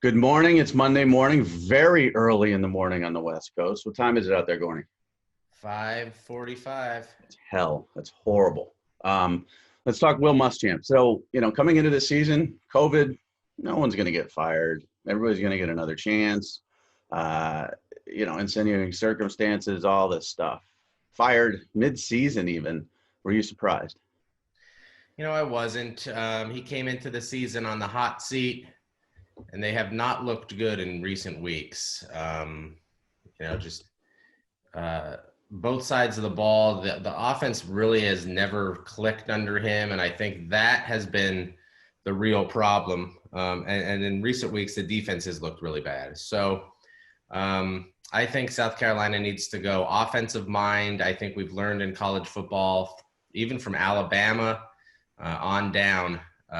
Good morning. It's Monday morning, very early in the morning on the West Coast. What time is it out there, Gorney? 5:45. It's hell. That's horrible. Um, let's talk Will Muschamp. So, coming into this season, COVID, no one's going to get fired. Everybody's going to get another chance. Uh, insinuating circumstances, all this stuff. Fired mid-season even. Were you surprised? I wasn't. He came into the season on the hot seat, and they have not looked good in recent weeks. Just uh, both sides of the ball. The offense really has never clicked under him, and I think that has been the real problem. And in recent weeks, the defense has looked really bad. So I think South Carolina needs to go offensive mind. I think we've learned in college football, even from Alabama on down,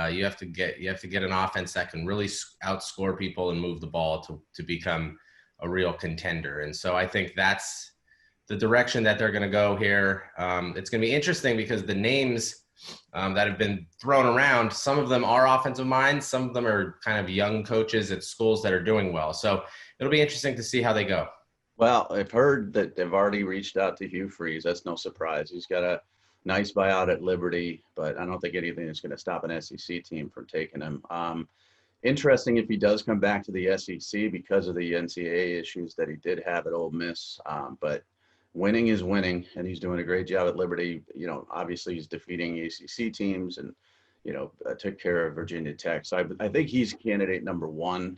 you have to get an offense that can really outscore people and move the ball to become a real contender. And so I think that's the direction that they're going to go here. It's going to be interesting because the names that have been thrown around, some of them are offensive minds, some of them are kind of young coaches at schools that are doing well. So it'll be interesting to see how they go. Well, I've heard that they've already reached out to Hugh Freeze. That's no surprise. He's got a nice buyout at Liberty, but I don't think anything is going to stop an SEC team from taking him. Interesting if he does come back to the SEC because of the NCAA issues that he did have at Ole Miss. But winning is winning, and he's doing a great job at Liberty. Obviously he's defeating ACC teams and, took care of Virginia Tech. So I think he's candidate number one.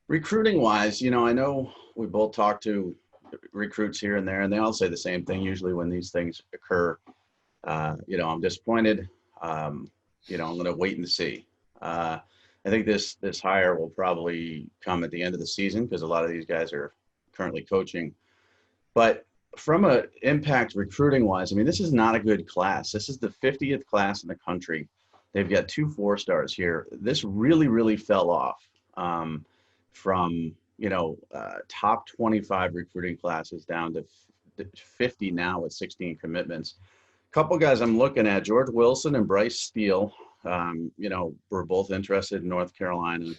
Recruiting wise, I know we both talk to recruits here and there, and they all say the same thing. Usually when these things occur, I'm disappointed. I'm going to wait and see. I think this hire will probably come at the end of the season because a lot of these guys are currently coaching. But from a impact recruiting wise, this is not a good class. This is the 50th class in the country. They've got 2 4-stars here. This really, really fell off from top 25 recruiting classes down to 50 now with 16 commitments. A couple guys I'm looking at, George Wilson and Bryce Steele, we're both interested in North Carolina.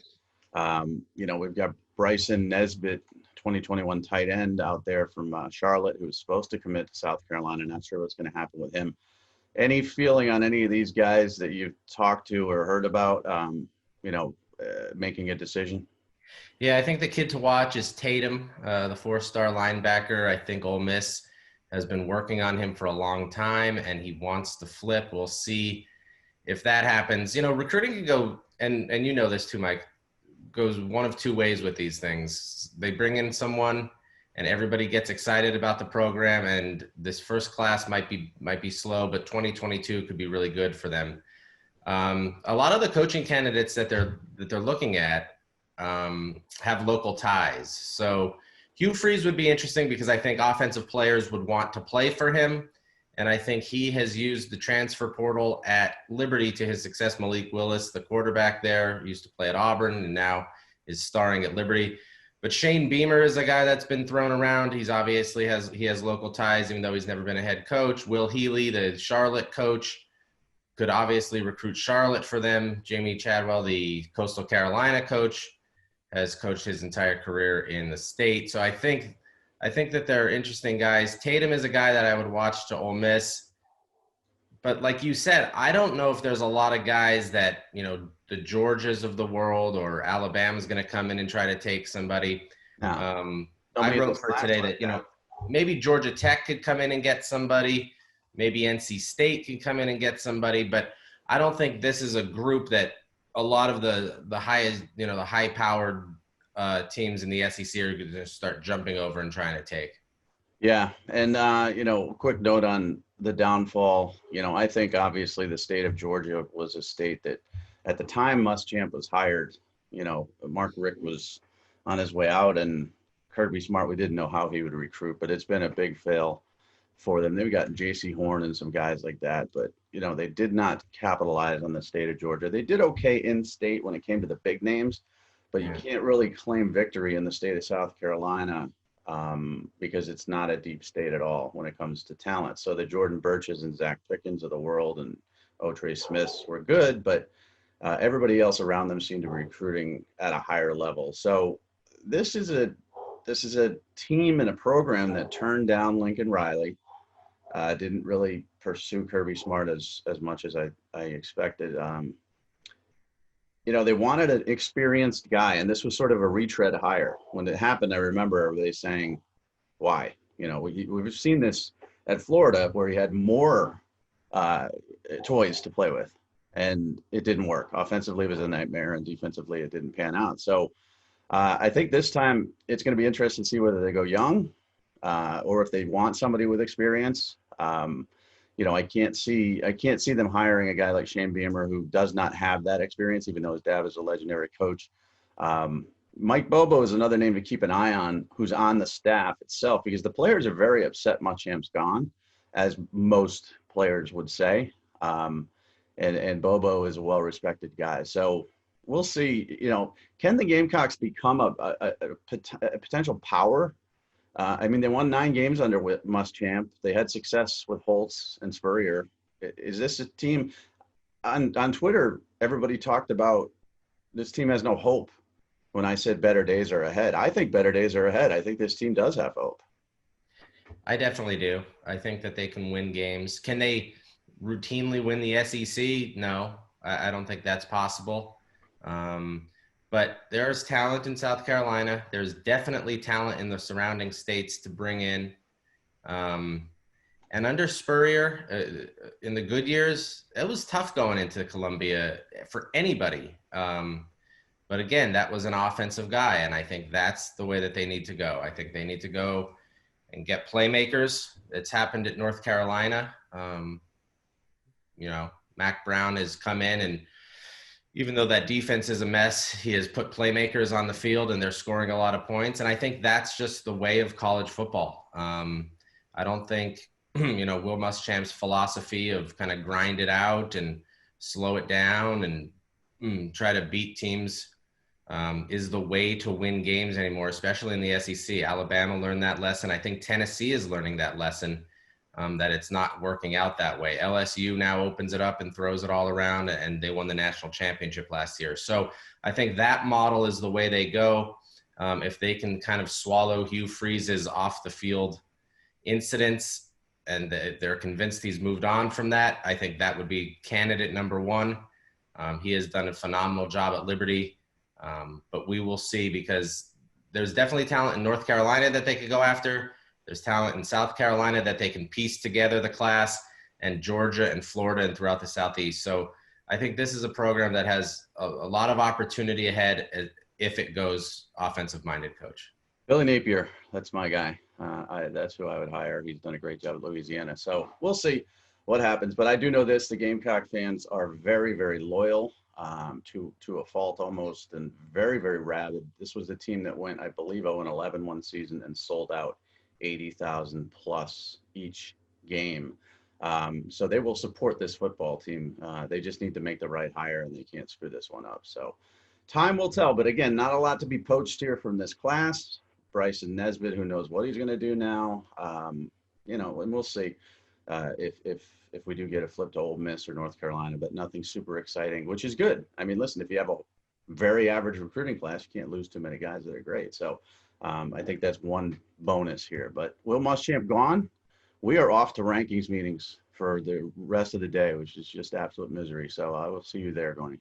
We've got Bryson Nesbitt, 2021 tight end out there from Charlotte, who's supposed to commit to South Carolina. Not sure what's going to happen with him. Any feeling on any of these guys that you've talked to or heard about, making a decision? Yeah, I think the kid to watch is Tatum, the 4-star linebacker. I think Ole Miss has been working on him for a long time, and he wants to flip. We'll see if that happens. Recruiting can go, and this too, Mike, goes one of two ways with these things. They bring in someone, and everybody gets excited about the program, and this first class might be slow, but 2022 could be really good for them. A lot of the coaching candidates that they're looking at have local ties. So Hugh Freeze would be interesting because I think offensive players would want to play for him. And I think he has used the transfer portal at Liberty to his success. Malik Willis, the quarterback there, used to play at Auburn and now is starring at Liberty. But Shane Beamer is a guy that's been thrown around. He's obviously has local ties, even though he's never been a head coach. Will Healy, the Charlotte coach, could obviously recruit Charlotte for them. Jamie Chadwell, the Coastal Carolina coach, has coached his entire career in the state. So I think that they're interesting guys. Tatum is a guy that I would watch to Ole Miss. But like you said, I don't know if there's a lot of guys that, the Georgias of the world or Alabama's going to come in and try to take somebody. No. I wrote for today that, maybe Georgia Tech could come in and get somebody. Maybe NC State could come in and get somebody. But I don't think this is a group that a lot of the highest, the high-powered teams in the SEC are going to start jumping over and trying to take. Yeah, and quick note on the downfall. I think obviously the state of Georgia was a state that, at the time Muschamp was hired, Mark Richt was on his way out, and Kirby Smart, we didn't know how he would recruit, but it's been a big fail for them. They've got J.C. Horn and some guys like that, but they did not capitalize on the state of Georgia. They did okay in state when it came to the big names, but you can't really claim victory in the state of South Carolina because it's not a deep state at all when it comes to talent. So the Jordan Birches and Zach Pickens of the world and Otrey Smiths were good, but Everybody else around them seemed to be recruiting at a higher level. So this is a team and a program that turned down Lincoln Riley. Didn't really pursue Kirby Smart as much as I expected. They wanted an experienced guy, and this was sort of a retread hire. When it happened, I remember everybody saying, why? We've seen this at Florida where he had more toys to play with, and it didn't work. Offensively, it was a nightmare, and defensively, it didn't pan out. So I think this time it's going to be interesting to see whether they go young or if they want somebody with experience. I can't see them hiring a guy like Shane Beamer who does not have that experience, even though his dad is a legendary coach. Mike Bobo is another name to keep an eye on, who's on the staff itself, because the players are very upset Muschamp's gone, as most players would say. And Bobo is a well-respected guy. So we'll see, can the Gamecocks become a potential power? They won 9 games under Muschamp. They had success with Holtz and Spurrier. Is this a team on Twitter? Everybody talked about this team has no hope. When I said better days are ahead, I think better days are ahead. I think this team does have hope. I definitely do. I think that they can win games. Can they routinely win the SEC? No, I don't think that's possible. But there's talent in South Carolina. There's definitely talent in the surrounding states to bring in. And under Spurrier, in the good years, it was tough going into Columbia for anybody. But again, that was an offensive guy, and I think that's the way that they need to go. I think they need to go and get playmakers. It's happened at North Carolina. Mac Brown has come in, and even though that defense is a mess, he has put playmakers on the field, and they're scoring a lot of points. And I think that's just the way of college football. I don't think, Will Muschamp's philosophy of kind of grind it out and slow it down and try to beat teams is the way to win games anymore, especially in the SEC. Alabama learned that lesson. I think Tennessee is learning that lesson, that it's not working out that way. LSU now opens it up and throws it all around, and they won the national championship last year. So I think that model is the way they go. If they can kind of swallow Hugh Freeze's off the field incidents and they're convinced he's moved on from that, I think that would be candidate number one. He has done a phenomenal job at Liberty. But we will see, because there's definitely talent in North Carolina that they could go after. There's talent in South Carolina that they can piece together the class, and Georgia and Florida and throughout the Southeast. So I think this is a program that has a lot of opportunity ahead if it goes offensive-minded coach. Billy Napier, that's my guy. That's who I would hire. He's done a great job at Louisiana. So we'll see what happens. But I do know this, the Gamecock fans are very, very loyal. To a fault almost, and very, very rabid. This was a team that went, I believe, 0-11 one season and sold out 80,000 plus each game. So they will support this football team. They just need to make the right hire, and they can't screw this one up. So time will tell. But again, not a lot to be poached here from this class. Bryson Nesbitt, who knows what he's going to do now. And we'll see if we do get a flip to Ole Miss or North Carolina, but nothing super exciting, which is good. Listen, if you have a very average recruiting class, you can't lose too many guys that are great. So I think that's one bonus here. But Will Muschamp gone. We are off to rankings meetings for the rest of the day, which is just absolute misery. So I will see you there, Gorney.